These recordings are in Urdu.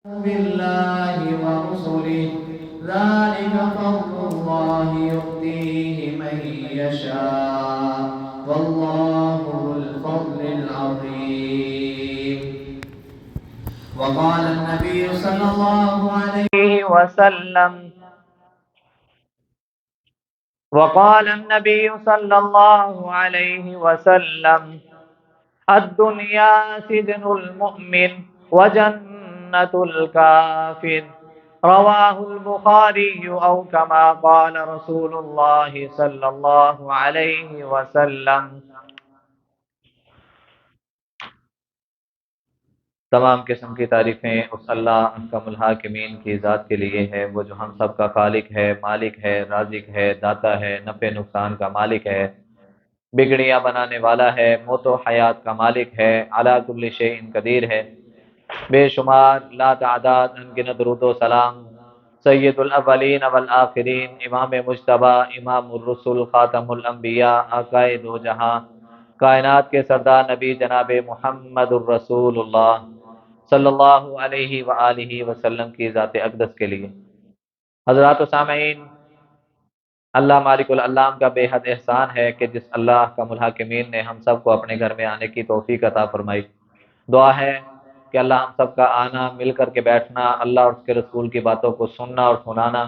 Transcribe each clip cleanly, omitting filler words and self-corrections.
بالله ورسله ذلك فضل الله يؤتيه من يشاء والله ذو الفضل العظيم. وقال النبي صلى الله عليه وسلم وقال النبي صلى الله عليه وسلم الدنيا سجن المؤمن وجنة الكافر رواه البخاري أو كما قال رسول الله صلى الله عليه وسلم. تمام قسم کی تعریفیں اس اللہ احکم الحاکمین کی ذات کے لیے ہے، وہ جو ہم سب کا خالق ہے، مالک ہے، رازق ہے، داتا ہے، نفع نقصان کا مالک ہے، بگڑیاں بنانے والا ہے، موت و حیات کا مالک ہے، علی کل شیء قدیر ہے. بے شمار لا تعداد انگنت درود و سلام سید الاولین والآخرین، امام مجتبی، امام الرسل، خاتم الانبیاء، آقائے دو جہاں، کائنات کے سردار نبی جناب محمد الرسول اللہ صلی اللہ علیہ وآلہ وسلم کی ذات اقدس کے لیے. حضرات و سامعین، اللہ مالک العلام کا بے حد احسان ہے کہ جس اللہ احکم الحاکمین نے ہم سب کو اپنے گھر میں آنے کی توفیق عطا فرمائی. دعا ہے کہ اللہ ہم سب کا آنا، مل کر کے بیٹھنا، اللہ اور اس کے رسول کی باتوں کو سننا اور سنانا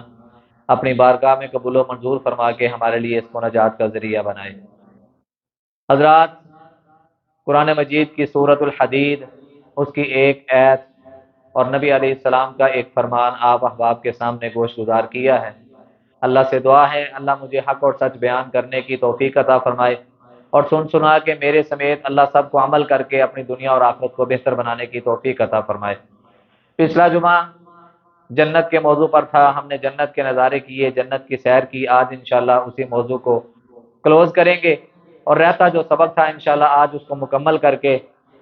اپنی بارگاہ میں قبول و منظور فرما کے ہمارے لیے اس کو نجات کا ذریعہ بنائے. حضرات، قرآن مجید کی سورۃ الحدید، اس کی ایک آیت اور نبی علیہ السلام کا ایک فرمان آپ احباب کے سامنے گوش گزار کیا ہے. اللہ سے دعا ہے اللہ مجھے حق اور سچ بیان کرنے کی توفیق عطا فرمائے اور سن سنا کے میرے سمیت اللہ سب کو عمل کر کے اپنی دنیا اور آخرت کو بہتر بنانے کی توفیق عطا فرمائے. پچھلا جمعہ جنت کے موضوع پر تھا، ہم نے جنت کے نظارے کیے، جنت کی سیر کی. آج انشاءاللہ اسی موضوع کو کلوز کریں گے اور رہتا جو سبق تھا انشاءاللہ آج اس کو مکمل کر کے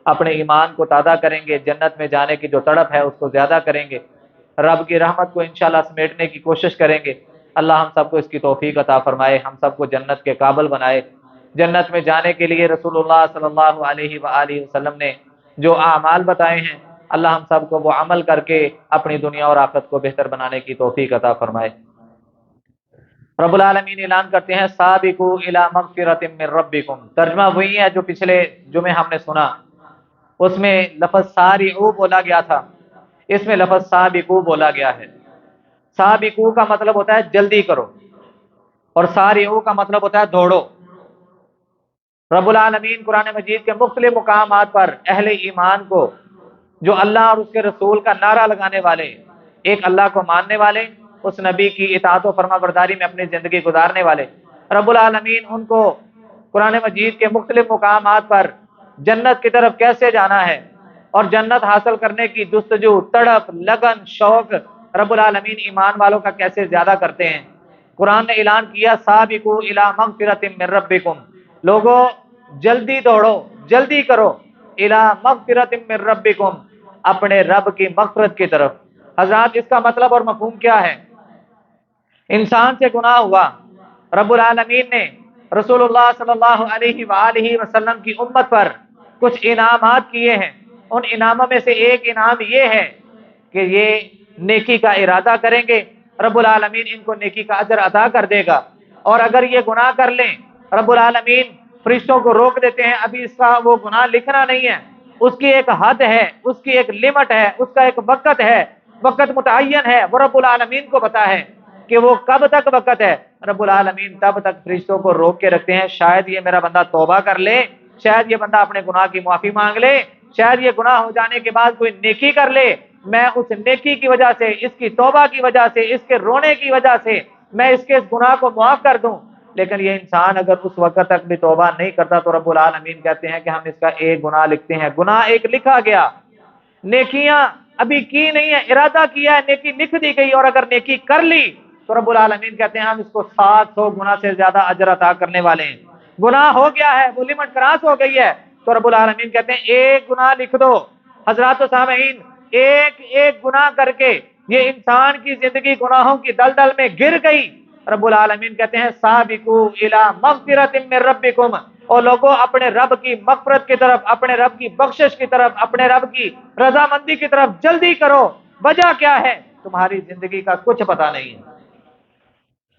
اپنے ایمان کو تازہ کریں گے، جنت میں جانے کی جو تڑپ ہے اس کو زیادہ کریں گے، رب کی رحمت کو انشاءاللہ سمیٹنے کی کوشش کریں گے. اللہ ہم سب کو اس کی توفیق عطا فرمائے، ہم سب کو جنت کے قابل بنائے. جنت میں جانے کے لیے رسول اللہ صلی اللہ علیہ وآلہ وسلم نے جو اعمال بتائے ہیں، اللہ ہم سب کو وہ عمل کر کے اپنی دنیا اور آخرت کو بہتر بنانے کی توفیق عطا فرمائے. رب العالمین اعلان کرتے ہیں سابقوا الی مغفرۃ من ربکم. ترجمہ وہی ہے جو پچھلے جمعے ہم نے سنا، اس میں لفظ سارعوا بولا گیا تھا، اس میں لفظ سابقوا بولا گیا ہے. سابقوا کا مطلب ہوتا ہے جلدی کرو اور سارعوا کا مطلب ہوتا ہے دوڑو. رب العالمین قرآن مجید کے مختلف مقامات پر اہل ایمان کو، جو اللہ اور اس کے رسول کا نعرہ لگانے والے، ایک اللہ کو ماننے والے، اس نبی کی اطاعت و فرما برداری میں اپنی زندگی گزارنے والے، رب العالمین ان کو قرآن مجید کے مختلف مقامات پر جنت کی طرف کیسے جانا ہے اور جنت حاصل کرنے کی جستجو، تڑپ، لگن، شوق رب العالمین ایمان والوں کا کیسے زیادہ کرتے ہیں. قرآن نے اعلان کیا سابقوا الی مغفرۃ من ربکم، لوگوں جلدی دوڑو، جلدی کرو، الی مغفرۃ من ربکم، اپنے رب کی مغفرت کی طرف. حضرات، اس کا مطلب اور مفہوم کیا ہے؟ انسان سے گناہ ہوا، رب العالمین نے رسول اللہ صلی اللہ علیہ وآلہ وسلم کی امت پر کچھ انعامات کیے ہیں. ان انعاموں میں سے ایک انعام یہ ہے کہ یہ نیکی کا ارادہ کریں گے، رب العالمین ان کو نیکی کا اجر عطا کر دے گا. اور اگر یہ گناہ کر لیں، رب العالمین فرشتوں کو روک دیتے ہیں، ابھی اس کا وہ گناہ لکھنا نہیں ہے، اس کی ایک حد ہے، اس کی ایک لمٹ ہے، اس کا ایک وقت ہے، وقت متعین ہے، وہ رب العالمین کو پتا ہے کہ وہ کب تک وقت ہے. رب العالمین تب تک فرشتوں کو روک کے رکھتے ہیں، شاید یہ میرا بندہ توبہ کر لے، شاید یہ بندہ اپنے گناہ کی معافی مانگ لے، شاید یہ گناہ ہو جانے کے بعد کوئی نیکی کر لے، میں اس نیکی کی وجہ سے، اس کی توبہ کی وجہ سے، اس کے رونے کی وجہ سے میں اس کے اس گناہ کو معاف کر دوں. لیکن یہ انسان اگر اس وقت تک بھی توبہ نہیں کرتا تو رب العالمین کہتے ہیں کہ ہم اس کا ایک گناہ لکھتے ہیں. گناہ ایک لکھا گیا، نیکیاں ابھی کی نہیں ہے، ارادہ کیا ہے، نیکی لکھ دی گئی، اور اگر نیکی کر لی تو رب العالمین کہتے ہیں ہم اس کو 700 گنا سے زیادہ اجر عطا کرنے والے ہیں. گناہ ہو گیا ہے، وہ لمٹ کراس ہو گئی ہے، تو رب العالمین کہتے ہیں ایک گناہ لکھ دو. حضرات و سامعین، ایک ایک گناہ کر کے یہ انسان کی زندگی گناہوں کی دلدل میں گر گئی. رب العالمین کہتے ہیں سابقوا الی مغفرۃ من ربکم، اور لوگوں اپنے رب کی مغفرت کی طرف، اپنے رب کی بخشش کی طرف، اپنے رب کی رضامندی کی طرف جلدی کرو. وجہ کیا ہے؟ تمہاری زندگی کا کچھ پتہ نہیں ہے،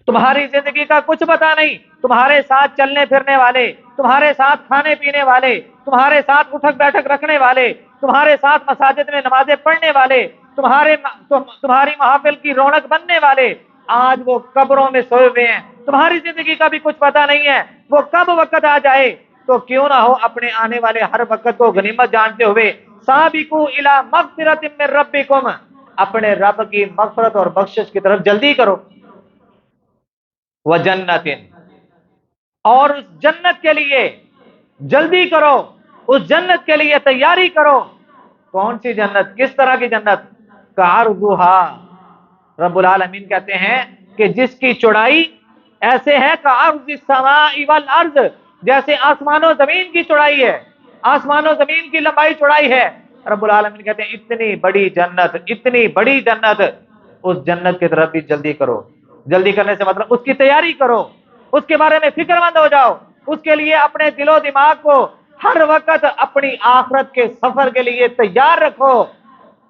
تمہاری زندگی کا کچھ پتہ نہیں۔ تمہارے ساتھ چلنے پھرنے والے، تمہارے ساتھ کھانے پینے والے، تمہارے ساتھ اٹھک بیٹھک رکھنے والے، تمہارے ساتھ مساجد میں نمازیں پڑھنے والے، تمہاری محافل کی رونق بننے والے، آج وہ قبروں میں سوئے ہوئے ہیں۔ تمہاری زندگی کا بھی کچھ پتہ نہیں ہے، وہ کب وقت آ جائے۔ تو کیوں نہ ہو اپنے آنے والے ہر وقت کو غنیمت جانتے ہوئے سابقوا الی مغفرۃ من ربکم، اپنے رب کی مغفرت اور بخشش کی طرف جلدی کرو، وجنت، اور اس جنت کے لیے جلدی کرو، اس جنت کے لیے تیاری کرو۔ کون سی جنت؟ کس طرح کی جنت؟ کعرضھا، رب العالمین کہتے ہیں کہ جس کی چوڑائی ایسے ہے کعرض السماء والارض، جیسے آسمان و زمین کی چوڑائی ہے، آسمان و زمین کی لمبائی چوڑائی ہے۔ رب العالمین کہتے ہیں اتنی بڑی جنت، اتنی بڑی جنت، اس جنت کی طرف بھی جلدی کرو۔ جلدی کرنے سے مطلب اس کی تیاری کرو، اس کے بارے میں فکر مند ہو جاؤ، اس کے لیے اپنے دل و دماغ کو ہر وقت اپنی آخرت کے سفر کے لیے تیار رکھو۔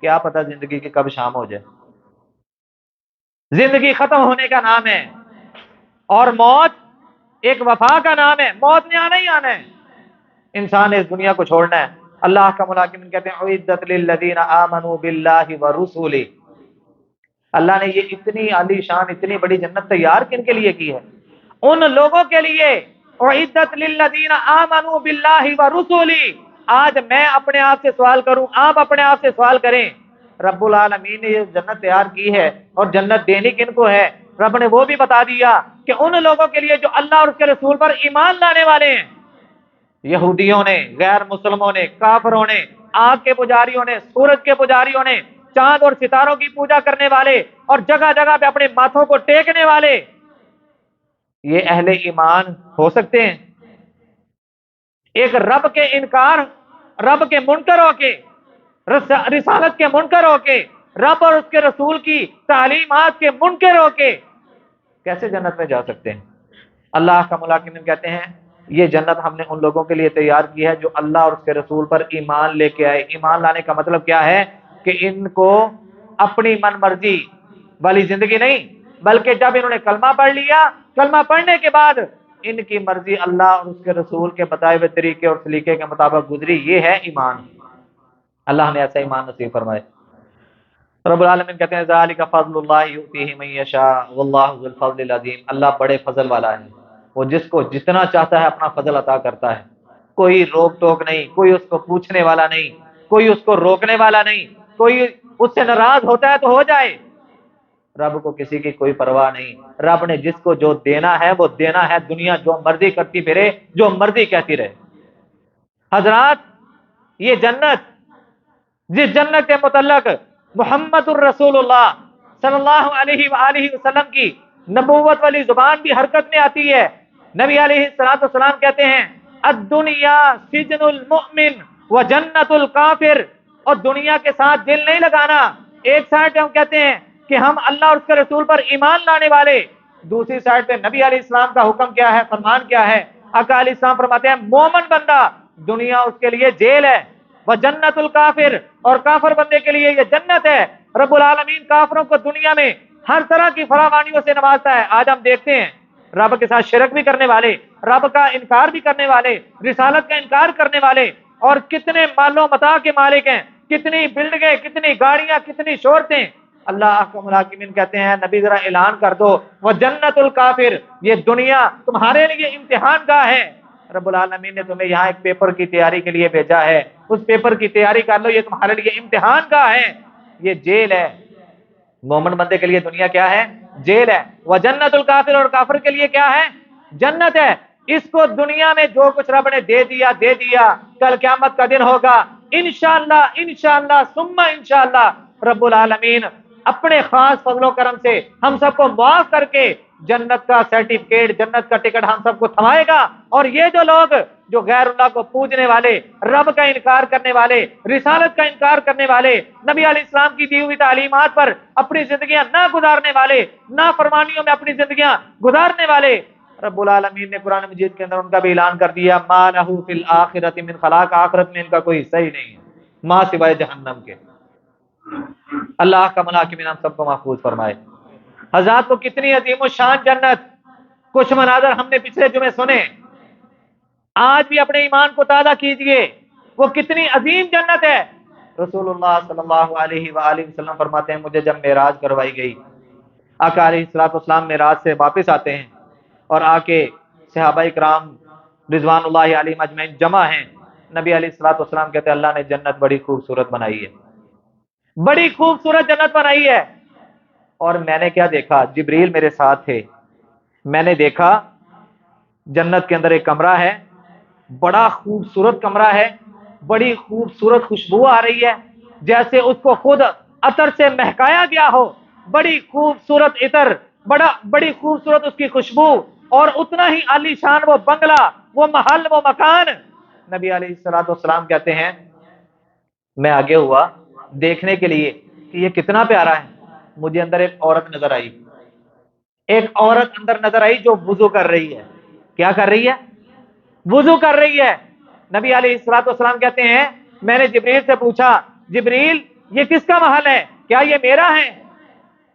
کیا پتہ زندگی کی کب شام ہو جائے۔ زندگی ختم ہونے کا نام ہے، اور موت ایک وفا کا نام ہے، موت نے آنا ہی آنا ہے، انسان نے اس دنیا کو چھوڑنا ہے۔ اللہ کا ملاکم کہتے ہیں اعدت للذین آمنوا باللہ ورسلہ، اللہ نے یہ اتنی عالی شان، اتنی بڑی جنت تیار کن کے لیے کی ہے؟ ان لوگوں کے لیے، اعدت للذین آمنوا باللہ ورسلہ۔ آج میں اپنے آپ سے سوال کروں، آپ اپنے آپ سے سوال کریں، رب العالمین نے یہ جنت تیار کی ہے، اور جنت دینی کن کو ہے؟ رب نے وہ بھی بتا دیا کہ ان لوگوں کے لیے جو اللہ اور اس کے رسول پر ایمان لانے والے ہیں، یہودیوں نے، غیر مسلموں نے، کافروں نے، آگ کے پجاریوں نے، سورج کے پجاریوں نے، چاند اور ستاروں کی پوجا کرنے والے، اور جگہ جگہ پہ اپنے ماتھوں کو ٹیکنے والے، یہ اہل ایمان ہو سکتے ہیں؟ ایک رب کے انکار، رب کے منکر ہو کے، رسالت کے منکر ہو کے، رب اور اس کے رسول کی تعلیمات کے منکر ہو کے کیسے جنت میں جا سکتے ہیں؟ اللہ کا ملاکمین کہتے ہیں یہ جنت ہم نے ان لوگوں کے لیے تیار کی ہے جو اللہ اور اس کے رسول پر ایمان لے کے آئے۔ ایمان لانے کا مطلب کیا ہے؟ کہ ان کو اپنی من مرضی والی زندگی نہیں، بلکہ جب انہوں نے کلمہ پڑھ لیا، کلمہ پڑھنے کے بعد ان کی مرضی اللہ اور اس کے رسول کے بتائے ہوئے طریقے اور سلیقے کے مطابق گزری، یہ ہے ایمان۔ اللہ نے ایسا ایمان نصیب فرمائے۔ رب العالمین کہتے ہیں ذالک فضل اللہ یؤتیہ من یشاء واللہ ذو الفضل العظیم، اللہ بڑے فضل والا ہے، وہ جس کو جتنا چاہتا ہے اپنا فضل عطا کرتا ہے۔ کوئی روک ٹوک نہیں، کوئی اس کو پوچھنے والا نہیں، کوئی اس کو روکنے والا نہیں، کوئی اس سے ناراض ہوتا ہے تو ہو جائے، رب کو کسی کی کوئی پرواہ نہیں۔ رب نے جس کو جو دینا ہے وہ دینا ہے، دنیا جو مرضی کرتی پھرے، جو مرضی کہتی رہے۔ حضرات، یہ جنت، جس جنت کے متعلق محمد الرسول اللہ صلی اللہ علیہ وآلہ وسلم کی نبوت والی زبان بھی حرکت میں آتی ہے، نبی علیہ السلام کہتے ہیں الدنیا سجن المؤمن و جنت الکافر، اور دنیا کے ساتھ دل نہیں لگانا۔ ایک سائڈ پہ ہم کہتے ہیں کہ ہم اللہ اور اس کے رسول پر ایمان لانے والے، دوسری سائڈ پہ نبی علیہ السلام کا حکم کیا ہے، فرمان کیا ہے؟ آقا علیہ السلام فرماتے ہیں مومن بندہ دنیا اس کے لیے جیل ہے، وہ جنت الکافر، اور کافر بندے کے لیے یہ جنت ہے۔ رب العالمین کافروں کو دنیا میں ہر طرح کی فراوانیوں سے نوازتا ہے۔ آج ہم دیکھتے ہیں رب کے ساتھ شرک بھی کرنے والے، رب کا انکار بھی کرنے والے، رسالت کا انکار کرنے والے، اور کتنے مال و متاع کے مالک ہیں، کتنی بلڈنگیں، کتنی گاڑیاں، کتنی شہرتیں۔ اللہ کے ملاکمین کہتے ہیں نبی ذرا اعلان کر دو وہ جنت الکافر، یہ دنیا تمہارے لیے امتحان گاہ ہے۔ رب العالمین نے تمہیں یہاں ایک پیپر کی تیاری کے لیے بھیجا ہے، اس پیپر کی تیاری کر لو، یہ تمہارے لیے امتحان گاہ ہے، یہ جیل ہے۔ مومن بندے کے لیے دنیا کیا ہے؟ جیل ہے۔ وہ جنت الکافر، اور کافر کے لیے کیا ہے؟ جنت ہے۔ اس کو دنیا میں جو کچھ رب نے دے دیا دے دیا، کل قیامت کا دن ہوگا انشاءاللہ، انشاءاللہ ثم انشاءاللہ رب العالمین اپنے خاص فضل و کرم سے ہم سب کو معاف کر کے جنت کا سرٹیفکیٹ، جنت کا ٹکٹ ہم سب کو تھمائے گا۔ اور یہ جو لوگ جو غیر اللہ کو پوجنے والے، رب کا انکار کرنے والے، رسالت کا انکار کرنے والے، نبی علیہ السلام کی دی ہوئی تعلیمات پر اپنی زندگیاں نہ گزارنے والے، نافرمانیوں میں اپنی زندگیاں گزارنے والے، رب العالمین نے قرآن مجید کے اندر ان کا بھی اعلان کر دیا ما لہ فی الآخرۃ من خلاق، آخرت میں ان کا کوئی حصہ ہی نہیں ہے، ماں سوائے جہنم کے۔ اللہ کا حاکمین ہم سب کو محفوظ فرمائے۔ حضرات کو کتنی عظیم و شان جنت، کچھ مناظر ہم نے پچھلے جمعے سنے، آج بھی اپنے ایمان کو تازہ کیجئے، وہ کتنی عظیم جنت ہے۔ رسول اللہ صلی اللہ علیہ وآلہ وسلم فرماتے ہیں مجھے جب معراج کروائی گئی، آقا علیہ الصلوۃ والسلام معراج سے واپس آتے ہیں اور آ کے صحابہ کرام رضوان اللہ علیہم اجمعین جمع ہیں، نبی علیہ الصلوۃ والسلام کہتے ہیں اللہ نے جنت بڑی خوبصورت بنائی ہے، بڑی خوبصورت جنت بنائی ہے۔ اور میں نے کیا دیکھا، جبریل میرے ساتھ تھے، میں نے دیکھا جنت کے اندر ایک کمرہ ہے، بڑا خوبصورت کمرہ ہے، بڑی خوبصورت خوشبو آ رہی ہے، جیسے اس کو خود عطر سے مہکایا گیا ہو، بڑی خوبصورت عطر، بڑی خوبصورت اس کی خوشبو، اور اتنا ہی عالی شان وہ بنگلہ، وہ محل، وہ مکان۔ نبی علیہ الصلوۃ والسلام کہتے ہیں میں آگے ہوا دیکھنے کے لیے کہ یہ کتنا پیارا ہے، مجھے اندر ایک عورت نظر آئی، ایک عورت اندر نظر آئی جو وضو کر رہی ہے۔ کیا کر رہی ہے؟ وضو کر رہی ہے۔ نبی علیہ الصلوۃ والسلام کہتے ہیں میں نے جبریل سے پوچھا جبریل یہ کس کا محل ہے؟ کیا یہ میرا ہے؟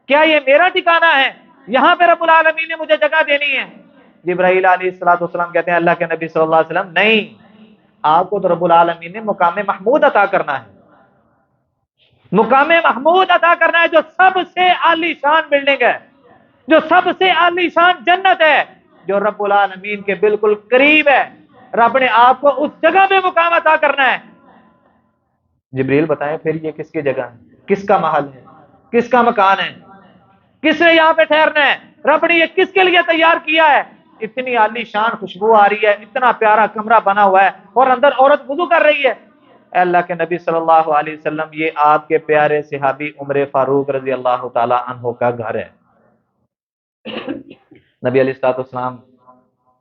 کیا یہ میرا ٹھکانہ ہے؟ یہاں پہ رب العالمین نے مجھے جگہ دینی ہے؟ جبرائیل علیہ الصلوۃ والسلام کہتے ہیں اللہ کے نبی صلی اللہ علیہ وسلم نہیں، آپ کو تو رب العالمین نے مقام محمود عطا کرنا ہے، مقام محمود عطا کرنا ہے، جو سب سے عالی شان بلڈنگ ہے، جو سب سے عالی شان جنت ہے، جو رب العالمین کے بالکل قریب ہے، رب نے آپ کو اس جگہ میں مقام عطا کرنا ہے۔ جبریل بتائیں پھر یہ کس کی جگہ ہے، کس کا محل ہے، کس کا مکان ہے، کس نے یہاں پہ ٹھہرنا ہے، رب نے یہ کس کے لیے تیار کیا ہے؟ اتنی عالی شان خوشبو آ رہی ہے، اتنا پیارا کمرہ بنا ہوا ہے، اور اندر عورت وضو کر رہی ہے۔ اے اللہ کے نبی صلی اللہ علیہ وسلم یہ آپ کے پیارے صحابی عمر فاروق رضی اللہ تعالی عنہ کا گھر ہے۔ نبی علیہ الصلوۃ والسلام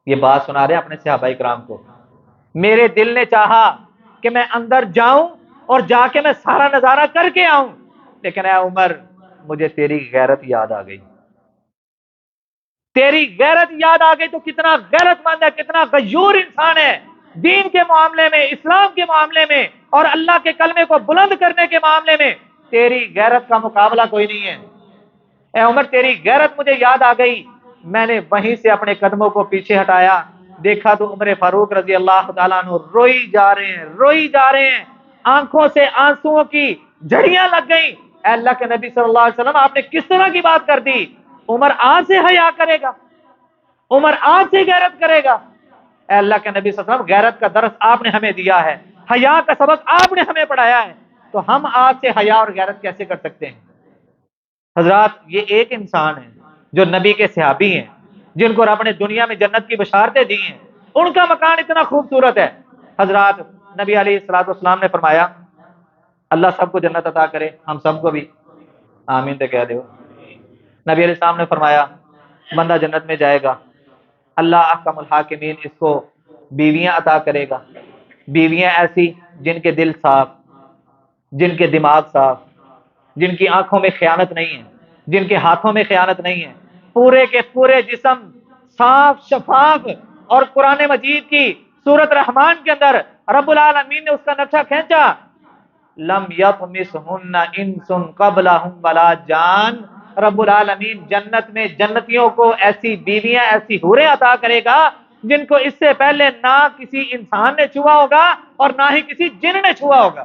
یہ بات سنا رہے ہیں اپنے صحابہ کرام کو، میرے دل نے چاہا کہ میں اندر جاؤں اور جا کے میں سارا نظارہ کر کے آؤں، لیکن اے عمر مجھے تیری غیرت یاد آ گئی، تیری غیرت یاد آ گئی۔ تو کتنا غیرت مند ہے، کتنا غیور انسان ہے، دین کے معاملے میں، اسلام کے معاملے میں، اور اللہ کے کلمے کو بلند کرنے کے معاملے میں تیری غیرت کا مقابلہ کوئی نہیں ہے۔ اے عمر تیری غیرت مجھے یاد آ گئی۔ میں نے وہیں سے اپنے قدموں کو پیچھے ہٹایا، دیکھا تو عمر فاروق رضی اللہ تعالیٰ عنہ روئی جا رہے ہیں، روئی جا رہے ہیں، آنکھوں سے آنسوؤں کی جھڑیاں لگ گئیں۔ اے اللہ کے نبی صلی اللہ علیہ وسلم آپ نے کس طرح کی بات کر دی؟ عمر آج سے حیا کرے گا، عمر آج سے غیرت کرے گا؟ اے اللہ کے نبی صلی اللہ علیہ وسلم غیرت کا درس آپ نے ہمیں دیا ہے، حیا کا سبق آپ نے ہمیں پڑھایا ہے، تو ہم آج سے حیا اور غیرت کیسے کر سکتے ہیں؟ حضرات یہ ایک انسان ہے جو نبی کے صحابی ہیں، جن کو رب نے دنیا میں جنت کی بشارتیں دی ہیں، ان کا مکان اتنا خوبصورت ہے۔ حضرات نبی علیہ الصلوۃ والسلام نے فرمایا اللہ سب کو جنت عطا کرے، ہم سب کو بھی آمین تو کہہ دو۔ نبی علیہ السلام نے فرمایا بندہ جنت میں جائے گا، اللہ احکم الحاکمین اس کو بیویاں عطا کرے گا، بیویاں ایسی جن کے دل صاف، جن کے دماغ صاف، جن کی آنکھوں میں خیانت نہیں ہے، جن کے ہاتھوں میں خیانت نہیں ہے، پورے کے پورے جسم صاف شفاف، اور قرآن مجید کی سورۃ رحمان کے اندر رب العالمین نے اس کا نقشہ کھینچا، لم یطمثہن انس قبلہم ولا جان۔ رب العالمین جنت میں جنتیوں کو ایسی بیویاں، ایسی حوریں عطا کرے گا جن کو اس سے پہلے نہ کسی انسان نے چھوا ہوگا اور نہ ہی کسی جن نے چھوا ہوگا۔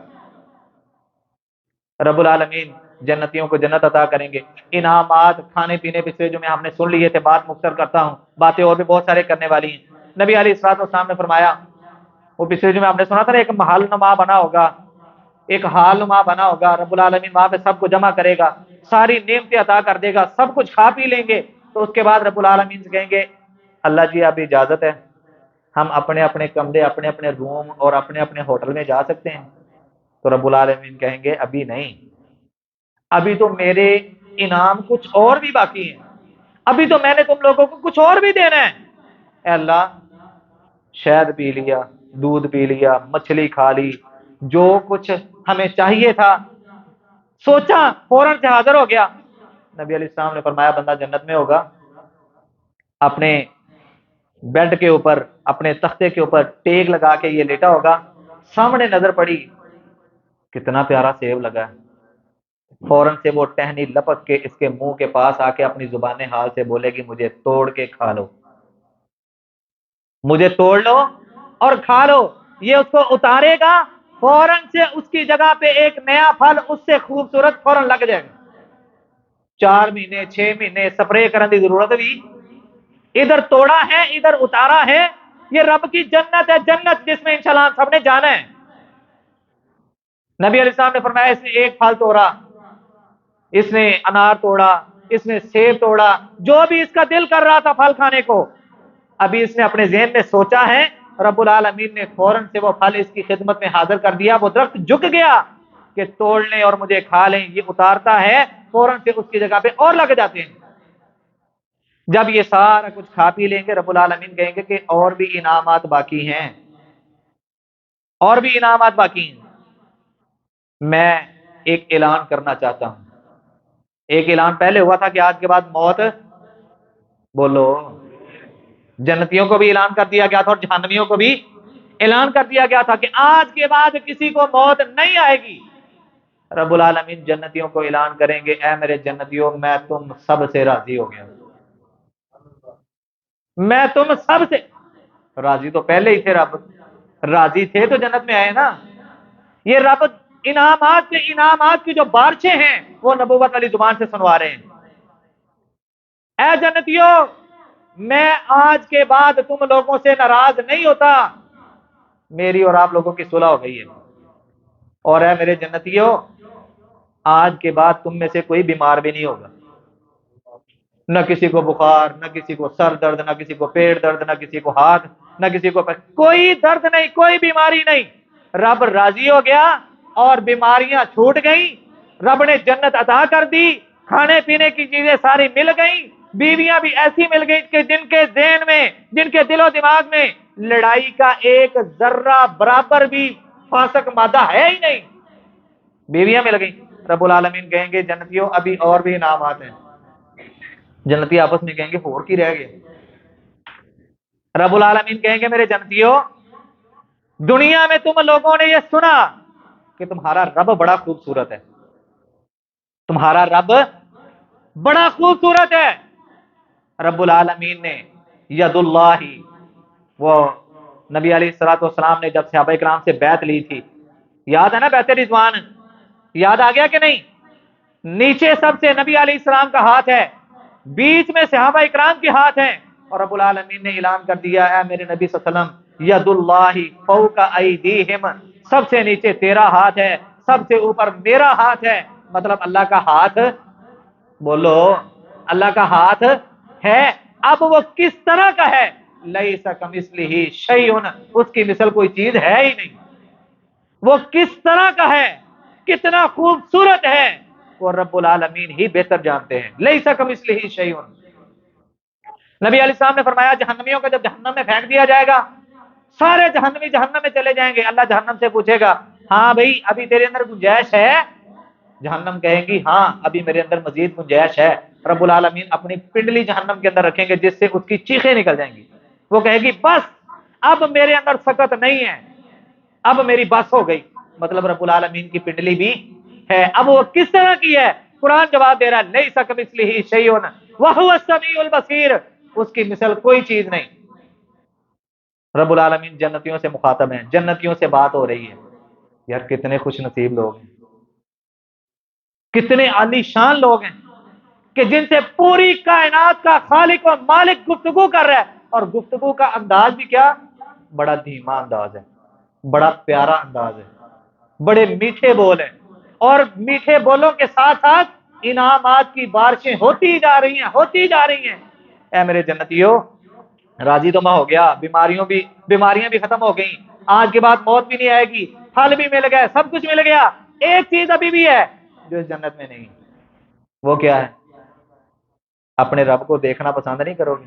رب العالمین جنتیوں کو جنت عطا کریں گے، انعامات، کھانے پینے پچھلے جو میں آپ نے سن لیے تھے، بات مختصر کرتا ہوں، باتیں اور بھی بہت سارے کرنے والی ہیں۔ نبی علیہ الصلوۃ والسلام نے فرمایا، وہ پچھلے جو میں آپ نے سنا تھا نا، ایک محل نما بنا ہوگا، ایک حال نما بنا ہوگا، رب العالمین وہاں پہ سب کو جمع کرے گا، ساری نعمتیں عطا کر دے گا، سب کچھ کھا پی لیں گے، تو اس کے بعد رب العالمین سے کہیں گے اللہ جی اب اجازت ہے، ہم اپنے اپنے کمرے، اپنے اپنے روم اور اپنے اپنے ہوٹل میں جا سکتے ہیں؟ تو رب العالمین کہیں گے ابھی نہیں، ابھی تو میرے انعام کچھ اور بھی باقی ہیں، ابھی تو میں نے تم لوگوں کو کچھ اور بھی دینا ہے۔ اے اللہ شہد پی لیا، دودھ پی لیا، مچھلی کھا لی، جو کچھ ہمیں چاہیے تھا سوچا فوراً سے حاضر ہو گیا۔ نبی علیہ السلام نے فرمایا بندہ جنت میں ہوگا، اپنے بیڈ کے اوپر، اپنے تختے کے اوپر ٹیک لگا کے یہ لیٹا ہوگا، سامنے نظر پڑی کتنا پیارا سیب لگا ہے، فوراً سے وہ ٹہنی لپک کے اس کے منہ کے پاس آ کے اپنی زبان حال سے بولے گی مجھے توڑ کے کھا لو، مجھے توڑ لو اور کھا لو۔ یہ اس کو اتارے گا، فوراً سے اس کی جگہ پہ ایک نیا پھل اس سے خوبصورت فوراً لگ جائے گا۔ 4 مہینے 6 مہینے سپرے کرنے کی ضرورت بھی، ادھر توڑا ہے ادھر اتارا ہے۔ یہ رب کی جنت ہے، جنت جس میں انشاءاللہ ہم سب نے جانا ہے۔ نبی علیہ السلام نے فرمایا اس نے ایک پھل توڑا، اس نے انار توڑا، اس نے سیب توڑا، جو بھی اس کا دل کر رہا تھا پھل کھانے کو، ابھی اس نے اپنے ذہن میں سوچا ہے، رب العالمین نے فوراً سے وہ پھل اس کی خدمت میں حاضر کر دیا۔ وہ درخت جھک گیا کہ توڑ لیں اور مجھے کھا لیں، یہ اتارتا ہے فوراً سے اس کی جگہ پہ اور لگ جاتے ہیں۔ جب یہ سارا کچھ کھا پی لیں گے، رب العالمین کہیں گے کہ اور بھی انعامات باقی ہیں، اور بھی انعامات باقی ہیں۔ میں ایک اعلان کرنا چاہتا ہوں۔ ایک اعلان پہلے ہوا تھا کہ آج کے بعد موت، بولو، جنتیوں کو بھی اعلان کر دیا گیا تھا اور جہنمیوں کو بھی اعلان کر دیا گیا تھا کہ آج کے بعد کسی کو موت نہیں آئے گی۔ رب العالمین جنتیوں کو اعلان کریں گے اے میرے جنتیوں، میں تم سب سے راضی ہو گیا، میں تم سب سے راضی۔ تو پہلے ہی تھے، رب راضی تھے تو جنت میں آئے نا۔ یہ رب انعامات کے انعامات کی جو بارشیں ہیں وہ نبوت والی زبان سے سنوا رہے ہیں۔ اے جنتیوں، میں آج کے بعد تم لوگوں سے ناراض نہیں ہوتا، میری اور آپ لوگوں کی صلح ہو گئی ہے۔ اور اے میرے جنتیوں، آج کے بعد تم میں سے کوئی بیمار بھی نہیں ہوگا، نہ کسی کو بخار، نہ کسی کو سر درد، نہ کسی کو پیٹ درد، نہ کسی کو ہاتھ، نہ کسی کو کوئی درد نہیں، کوئی بیماری نہیں۔ رب راضی ہو گیا اور بیماریاں چھوٹ گئیں، رب نے جنت عطا کر دی، کھانے پینے کی چیزیں ساری مل گئیں، بیویاں بھی ایسی مل گئی کہ جن کے ذہن میں، جن کے دل و دماغ میں لڑائی کا ایک ذرہ برابر بھی فاسق مادہ ہے ہی نہیں، بیویاں مل گئیں۔ رب العالمین کہیں گے جنتیوں ابھی اور بھی انعامات ہیں۔ جنتی آپس میں کہیں گے اور کی رہ گئے؟ رب العالمین کہیں گے میرے جنتیوں، دنیا میں تم لوگوں نے یہ سنا کہ تمہارا رب بڑا خوبصورت ہے، تمہارا رب بڑا خوبصورت ہے۔ رب العالمین نے ید اللہ، وہ نبی علیہ الصلوۃ والسلام نے جب صحابہ کرام سے بیعت لی تھی، یاد ہے نا بیعت رضوان، یاد آ گیا کہ نہیں؟ نیچے سب سے نبی علیہ السلام کا ہاتھ ہے، بیچ میں صحابہ اکرام کے ہاتھ ہیں، اور رب العالمین نے اعلان کر دیا اے میرے نبی صلی اللہ علیہ وسلم ید اللہ فوق ایدیہم، سب سے نیچے تیرا ہاتھ ہے، سب سے اوپر میرا ہاتھ ہے۔ مطلب اللہ کا ہاتھ، بولو، اللہ کا ہاتھ ہے۔ اب وہ کس طرح کا ہے؟ لیس کمثلہ شیء، اس کی مثل کوئی چیز ہے ہی نہیں۔ وہ کس طرح کا ہے، کتنا خوبصورت ہے، وہ رب العالمین ہی بہتر جانتے ہیں۔ لیس کمثلہ شیء۔ نبی علیہ السلام نے فرمایا جہنمیوں کو جب جہنم میں پھینک دیا جائے گا، سارے جہنمی جہنم میں چلے جائیں گے، اللہ جہنم سے پوچھے گا ہاں بھائی ابھی تیرے اندر گنجائش ہے؟ جہنم کہیں گی ہاں ابھی میرے اندر مزید گنجائش ہے۔ رب العالمین اپنی پنڈلی جہنم کے اندر رکھیں گے جس سے اس کی چیخیں نکل جائیں گی، وہ کہے گی بس اب میرے اندر سکت نہیں ہے، اب میری بس ہو گئی۔ مطلب رب العالمین کی پنڈلی بھی ہے۔ اب وہ کس طرح کی ہے؟ قرآن جواب دے رہا ہے لیس کمثلہ شیء وہو السمیع البصیر، اس کی مثل کوئی چیز نہیں۔ رب العالمین جنتیوں سے مخاطب ہیں، جنتیوں سے بات ہو رہی ہے۔ یار کتنے خوش نصیب لوگ ہیں، کتنے عالی شان لوگ ہیں کہ جن سے پوری کائنات کا خالق و مالک گفتگو کر رہا ہے، اور گفتگو کا انداز بھی کیا؟ بڑا دھیما انداز ہے، بڑا پیارا انداز ہے، بڑے میٹھے بول ہیں، اور میٹھے بولوں کے ساتھ ساتھ انعامات کی بارشیں ہوتی جا رہی ہیں، ہوتی جا رہی ہیں۔ اے میرے جنتیوں، راضی تو میں ہو گیا، بیماریاں بھی ختم ہو گئیں، آج کے بعد موت بھی نہیں آئے گی، پھل بھی مل گئے، سب کچھ مل گیا۔ ایک چیز ابھی بھی ہے جو اس جنت میں نہیں، وہ کیا ہے؟ اپنے رب کو دیکھنا پسند نہیں کرو گے؟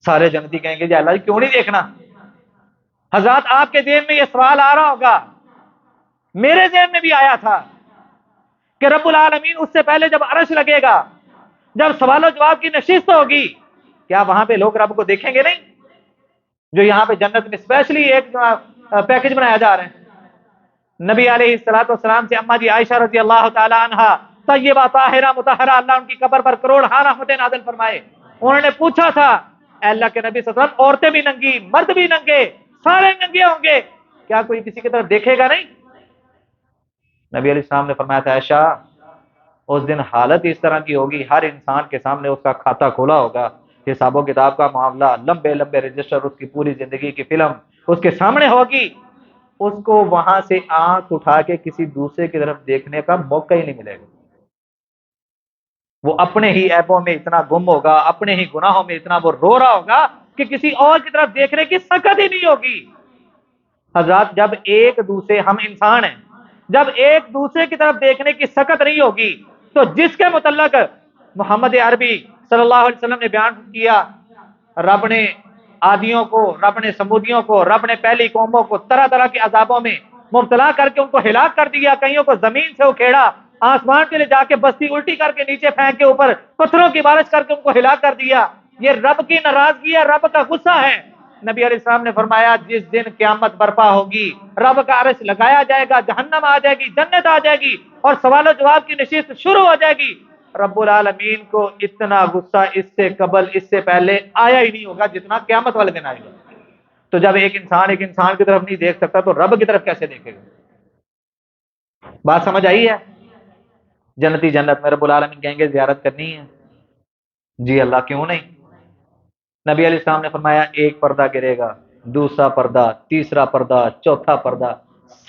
سارے جنتی کہیں گے جی اللہ جی کیوں نہیں دیکھنا؟ حضرات آپ کے ذہن میں یہ سوال آ رہا ہوگا، میرے ذہن میں بھی آیا تھا کہ رب العالمین اس سے پہلے جب عرش لگے گا، جب سوال و جواب کی نشست ہوگی، کیا وہاں پہ لوگ رب کو دیکھیں گے نہیں؟ جو یہاں پہ جنت میں اسپیشلی ایک پیکج بنایا جا رہا ہے، نبی علیہ الصلوۃ والسلام سے اما جی عائشہ رضی اللہ تعالی عنہا طیبہ طاہرہ مطہرہ، اللہ ان کی قبر پر کروڑ رحمتیں نازل فرمائے، انہوں نے پوچھا تھا اے اللہ کے نبی صلی اللہ علیہ وسلم، عورتیں بھی ننگی، مرد بھی ننگے، سارے ننگے ہوں گے، کیا کوئی کسی کی طرف دیکھے گا نہیں؟ نبی علیہ السلام نے فرمایا تھا عائشہ اس دن حالت اس طرح کی ہوگی، ہر انسان کے سامنے اس کا کھاتا کھولا ہوگا، حساب و کتاب کا معاملہ، لمبے لمبے رجسٹر، اس کی پوری زندگی کی فلم اس کے سامنے ہوگی، اس کو وہاں سے آنکھ اٹھا کے کسی دوسرے کی طرف دیکھنے کا موقع ہی نہیں ملے گا۔ وہ اپنے ہی عیبوں میں اتنا گم ہوگا، اپنے ہی گناہوں میں اتنا وہ رو رہا ہوگا کہ کسی اور کی طرف دیکھنے کی سکت ہی نہیں ہوگی۔ حضرات جب ایک دوسرے، ہم انسان ہیں، جب ایک دوسرے کی طرف دیکھنے کی سکت نہیں ہوگی تو جس کے متعلق محمد عربی صلی اللہ علیہ وسلم نے بیان کیا، رب نے عادیوں کو، رب نے سمودیوں کو، رب نے پہلی قوموں کو طرح طرح کے عذابوں میں مبتلا کر کے ان کو ہلاک کر دیا، کئیوں کو زمین سے اکھیڑا، آسمان کے لے جا کے بستی الٹی کر کے نیچے پھینک کے اوپر پتھروں کی بارش کر کے ان کو ہلاک کر دیا۔ یہ رب کی ناراضگی ہے، رب کا غصہ ہے۔ نبی علیہ السلام نے فرمایا جس دن قیامت برپا ہوگی، رب کا عرش لگایا جائے گا، جہنم آ جائے گی، جنت آ جائے گی، اور سوال و جواب کی نشست شروع ہو جائے گی۔ رب العالمین کو اتنا غصہ اس سے قبل، اس سے پہلے آیا ہی نہیں ہوگا جتنا قیامت والے دن آئے گا۔ تو جب ایک انسان کی طرف نہیں دیکھ سکتا تو رب کی طرف کیسے دیکھے گا؟ بات سمجھ آئی ہے؟ جنتی جنت میں، رب العالمین کہیں گے زیارت کرنی ہے؟ جی اللہ کیوں نہیں۔ نبی علیہ السلام نے فرمایا ایک پردہ گرے گا، دوسرا پردہ، تیسرا پردہ، چوتھا پردہ،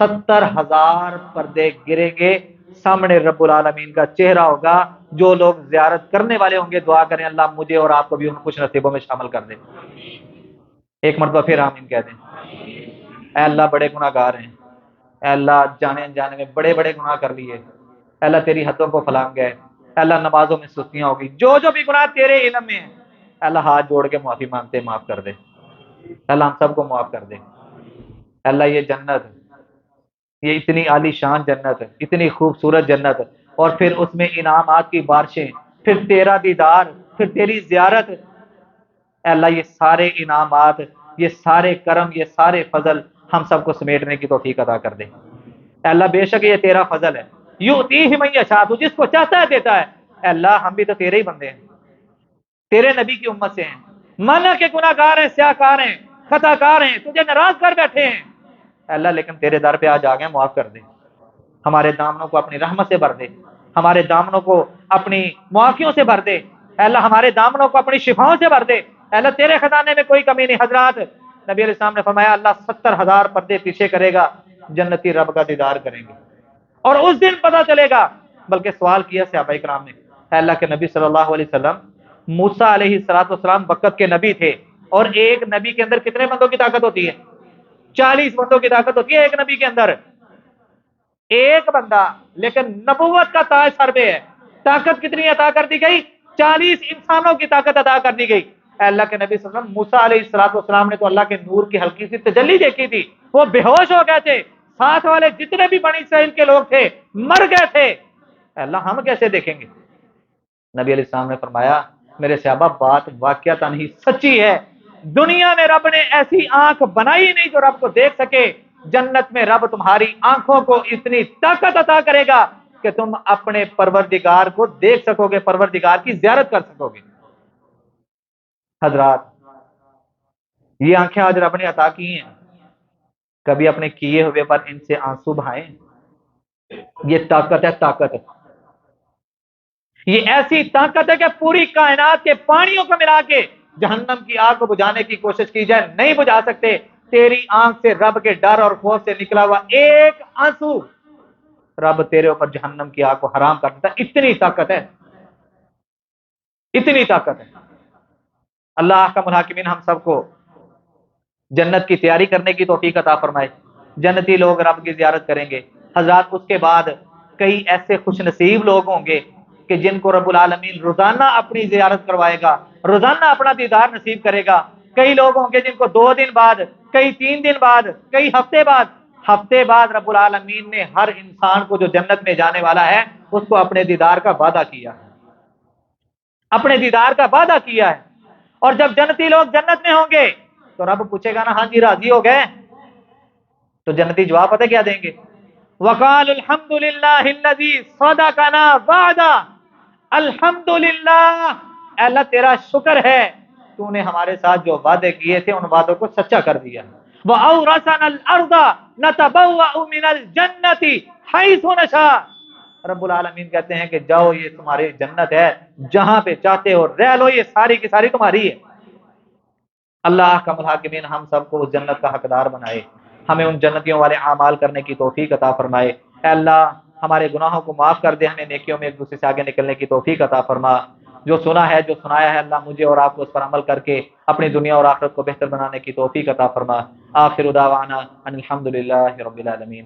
70,000 پردے گریں گے، سامنے رب العالمین کا چہرہ ہوگا۔ جو لوگ زیارت کرنے والے ہوں گے دعا کریں اللہ مجھے اور آپ کو بھی ان خوش نصیبوں میں شامل کر دے۔ ایک مرتبہ پھر آمین کہہ دیں۔ اے اللہ بڑے گناہ گار ہیں، اے اللہ جانے انجانے میں بڑے بڑے گناہ کر لیے، اے اللہ تیری حدوں کو پھلانگ گئے، اے اللہ نمازوں میں سستیاں ہوگی، جو بھی گناہ تیرے علم میں ہیں، اے اللہ ہاتھ جوڑ کے معافی مانگتے معاف کر دے، اے اللہ ہم سب کو معاف کر دے۔ اے اللہ یہ جنت، یہ اتنی عالی شان جنت، اتنی خوبصورت جنت، اور پھر اس میں انعامات کی بارشیں، پھر تیرا دیدار، پھر تیری زیارت، اے اللہ یہ سارے انعامات، یہ سارے کرم، یہ سارے فضل ہم سب کو سمیٹنے کی توفیق عطا کر دے۔ اے اللہ بے شک یہ تیرا فضل ہے، یؤتیہ من یشاء، تو جس کو چاہتا ہے دیتا ہے۔ اے اللہ ہم بھی تو تیرے ہی بندے ہیں، تیرے نبی کی امت سے ہیں، مانا کہ گناہ گار ہیں، سیاہ کار ہیں، خطا کار ہیں، تجھے ناراض کر بیٹھے ہیں، اے اللہ لیکن تیرے در پہ آج آ گئے، معاف کر دے، ہمارے دامنوں کو اپنی رحمت سے بھر دے، ہمارے دامنوں کو اپنی معافیوں سے بھر دے، اے اللہ ہمارے دامنوں کو اپنی شفاؤں سے بھر دے، اے اللہ تیرے خزانے میں کوئی کمی نہیں۔ حضرات نبی علیہ السلام نے فرمایا اللہ 70,000 پردے پیچھے کرے گا، جنتی رب کا دیدار کریں گے، اور اس دن پتہ چلے گا۔ بلکہ سوال کیا صحابہ کرام نے، اے اللہ کے نبی صلی اللہ علیہ وسلم، موسیٰ علیہ السلام وقت کے نبی تھے، اور ایک نبی کے اندر کتنے بندوں کی طاقت ہوتی ہے؟ 40 بندوں کی طاقت ہوتی ہے ایک نبی کے اندر، ایک بندہ، لیکن نبوت کا تاج سر پہ ہے، طاقت کتنی عطا کر دی گئی؟ 40 انسانوں کی طاقت عطا کر دی گئی۔ اے اللہ کے نبی صلی اللہ علیہ وسلم، موسیٰ علیہ السلام نے تو اللہ کے نور کی ہلکی سی تجلی دیکھی تھی، وہ بے ہوش ہو گئے تھے، ساتھ والے جتنے بھی بنی اسرائیل کے لوگ تھے مر گئے تھے، اے اللہ ہم کیسے دیکھیں گے؟ نبی علیہ السلام نے فرمایا میرے صحابہ بات واقعتاً ہی سچی ہے، دنیا میں رب نے ایسی آنکھ بنائی نہیں جو رب کو دیکھ سکے، جنت میں رب تمہاری آنکھوں کو اتنی طاقت عطا کرے گا کہ تم اپنے پروردگار کو دیکھ سکو گے، پروردگار کی زیارت کر سکو گے۔ حضرات یہ آنکھیں آج رب نے عطا کی ہیں، کبھی اپنے کیے ہوئے پر ان سے آنسو بہائیں؟ یہ طاقت ہے، طاقت ہے، یہ ایسی طاقت ہے کہ پوری کائنات کے پانیوں کو ملا کے جہنم کی آگ کو بجھانے کی کوشش کی جائے نہیں بجھا سکتے۔ تیری آنکھ سے رب کے ڈر اور خوف سے نکلا ہوا ایک آنسو رب تیرے اوپر جہنم کی آگ کو حرام کر دیتا ہے، اتنی طاقت ہے، اتنی طاقت ہے۔ اللہ کا الحاکمین ہم سب کو جنت کی تیاری کرنے کی توفیق عطا فرمائے۔ جنتی لوگ رب کی زیارت کریں گے۔ حضرات اس کے بعد کئی ایسے خوش نصیب لوگ ہوں گے کہ جن کو رب العالمین روزانہ اپنی زیارت کروائے گا، روزانہ اپنا دیدار نصیب کرے گا۔ کئی لوگ ہوں گے جن کو 2 دن بعد، کئی 3 دن بعد، کئی ہفتے بعد رب العالمین نے ہر انسان کو جو جنت میں جانے والا ہے اس کو اپنے دیدار کا وعدہ کیا ہے، اپنے دیدار کا وعدہ کیا ہے۔ اور جب جنتی لوگ جنت میں ہوں گے تو رب پوچھے گا نا ہاں جی راضی ہو گئے؟ تو جنتی جواب پتہ کیا دیں گے؟ وقال الحمد للہ الذی صدقنا وعدہ، الحمدللہ، اے اللہ تیرا شکر ہے تو نے ہمارے ساتھ جو وعدے کیے تھے ان وعدوں کو سچا کر دیا۔ وَأَوْرَثَنَا الْأَرْضَ نَتَبَوَّأُ مِنَ الْجَنَّةِ حَيْثُ نَشَاءُ، رب العالمین کہتے ہیں کہ جاؤ یہ تمہاری جنت ہے، جہاں پہ چاہتے ہو رہ لو، یہ ساری کی ساری تمہاری ہے۔ اللہ احکم الحاکمین ہم سب کو اس جنت کا حقدار بنائے، ہمیں ان جنتیوں والے اعمال کرنے کی توفیق عطا فرمائے۔ اے اللہ ہمارے گناہوں کو معاف کر دے، ہمیں نیکیوں میں ایک دوسرے سے آگے نکلنے کی توفیق عطا فرما۔ جو سنا ہے جو سنایا ہے اللہ مجھے اور آپ کو اس پر عمل کر کے اپنی دنیا اور آخرت کو بہتر بنانے کی توفیق عطا فرما۔ آخر دعوانا ان الحمد للہ رب العالمین۔